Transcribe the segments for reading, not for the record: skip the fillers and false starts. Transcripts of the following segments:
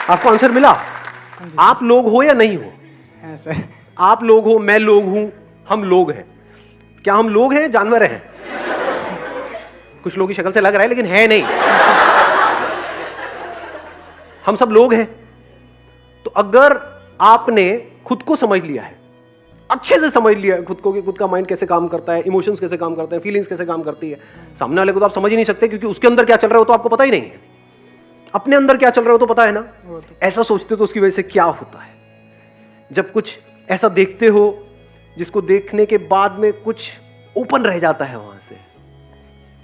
आपको आंसर मिला? आप लोग हो या नहीं हो? हाँ सर। आप लोग हो, मैं लोग हूं, हम लोग हैं। क्या हम लोग हैं, जानवर हैं? कुछ लोगों की शक्ल से लग रहा है लेकिन है नहीं। हम सब लोग हैं। तो अगर आपने खुद को समझ लिया है, अच्छे से समझ लिया है खुद को कि खुद का माइंड कैसे काम करता है, इमोशंस कैसे काम करते हैं, फीलिंग्स कैसे काम करती है, सामने वाले को तो आप समझ ही नहीं सकते क्योंकि उसके अंदर क्या चल रहा हो तो आपको पता ही नहीं है। अपने अंदर क्या चल रहा हो तो पता है ना। ऐसा सोचते तो उसकी वजह से क्या होता है, जब कुछ ऐसा देखते हो जिसको देखने के बाद में कुछ ओपन रह जाता है वहां से,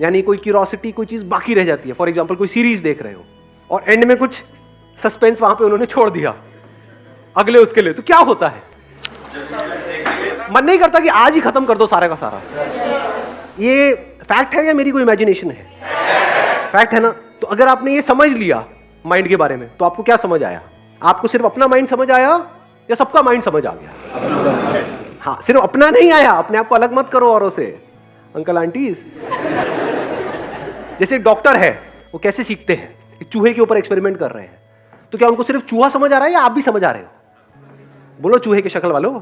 यानी कोई क्यूरोसिटी, कोई चीज बाकी रह जाती है। फॉर एग्जाम्पल कोई सीरीज देख रहे हो और एंड में कुछ सस्पेंस वहां पे उन्होंने छोड़ दिया अगले उसके लिए, तो क्या होता है? मन नहीं करता कि आज ही खत्म कर दो सारा का सारा। ये फैक्ट है या मेरी कोई इमेजिनेशन है? फैक्ट है ना। तो अगर आपने ये समझ लिया माइंड के बारे में तो आपको क्या समझ आया? आपको सिर्फ अपना माइंड समझ आया या सबका माइंड समझ आ गया? हाँ, सिर्फ अपना नहीं आया, अपने आप को अलग मत करो औरों से। अंकल आंटीज, जैसे एक डॉक्टर है, वो कैसे सीखते हैं? एक चूहे के ऊपर एक्सपेरिमेंट कर रहे हैं, तो क्या उनको सिर्फ चूहा समझ आ रहा है या आप भी समझ आ रहे हो? बोलो चूहे की शक्ल वालों।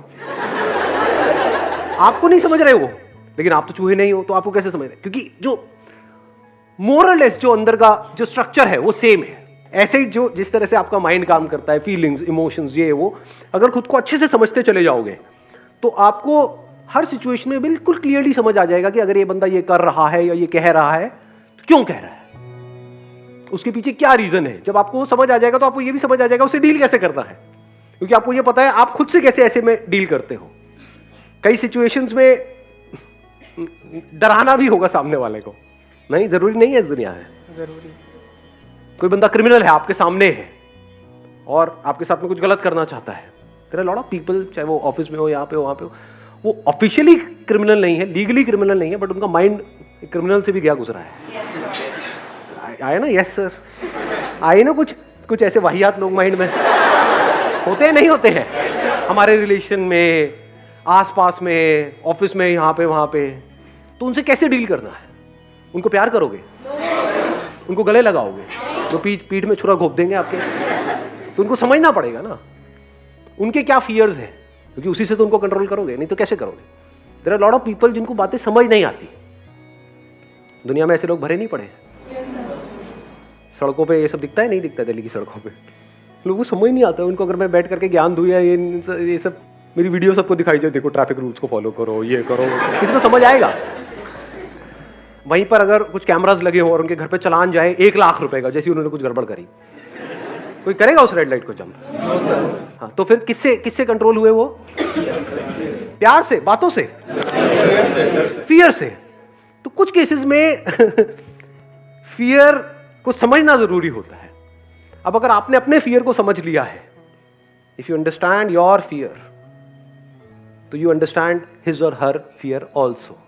आपको नहीं समझ रहे हो, लेकिन आप तो चूहे नहीं हो, तो आपको कैसे समझ रहे? क्योंकि जो मोरलेस जो अंदर का जो स्ट्रक्चर है वो सेम है। ऐसे ही जो जिस तरह से आपका माइंड काम करता है, फीलिंग्स, इमोशंस, ये वो, अगर खुद को अच्छे से समझते चले जाओगे तो आपको हर सिचुएशन में बिल्कुल क्लियरली समझ आ जाएगा कि अगर ये बंदा ये कर रहा है या ये कह रहा है तो क्यों कह रहा है, उसके पीछे क्या रीजन है। जब आपको वो समझ आ जाएगा तो आपको ये भी समझ आ जाएगा उसे डील कैसे करना है, क्योंकि आपको ये पता है आप खुद से कैसे ऐसे में डील करते हो। कई सिचुएशंस में डराना भी होगा सामने वाले को, नहीं जरूरी नहीं है इस दुनिया में। जरूरी। कोई बंदा क्रिमिनल है, आपके सामने है और आपके साथ में कुछ गलत करना चाहता है। There are lot of people, चाहे वो ऑफिस में हो, यहाँ पे हो, वहां पे हो, वो ऑफिशियली क्रिमिनल नहीं है, लीगली क्रिमिनल नहीं है, बट उनका माइंड क्रिमिनल से भी गया गुजरा है। आए ना? यस सर, आए ना। कुछ ऐसे वाहियात लोग माइंड में होते हैं, नहीं होते हैं? हमारे रिलेशन में, आसपास में, ऑफिस में, यहाँ पे वहां पे। तो उनसे कैसे डील करना है? उनको प्यार करोगे? उनको गले लगाओगे? तो पीठ में छुरा घोप देंगे आपके? तो उनको समझना पड़ेगा ना उनके क्या फियर्स हैं, क्योंकि उसी से तो उनको कंट्रोल करोगे, नहीं तो कैसे करोगे? There are lot of people जिनको बातें समझ नहीं आती। दुनिया में ऐसे लोग भरे नहीं पड़े हैं। सड़कों पे ये सब दिखता है, नहीं दिखता? दिल्ली की सड़कों पे लोगों को समझ नहीं आता। उनको अगर मैं बैठ करके ज्ञान दूं या ये सब मेरी वीडियो सबको दिखाई जाए, देखो ट्रैफिक रूल्स को फॉलो करो, ये करो, किसी को समझ आएगा? वहीं पर अगर कुछ कैमरास लगे हो और उनके घर पे चलान जाए 1 लाख रुपए का, जैसे उन्होंने कुछ गड़बड़ करी, कोई करेगा उस रेड लाइट को जंप? हाँ, तो फिर किससे कंट्रोल हुए वो? प्यार से, बातों से, फियर से। तो कुछ केसेस में फियर को समझना जरूरी होता है। अब अगर आपने अपने फियर को समझ लिया है, if you understand your fear, तो यू अंडरस्टैंड हिज और हर फियर ऑल्सो।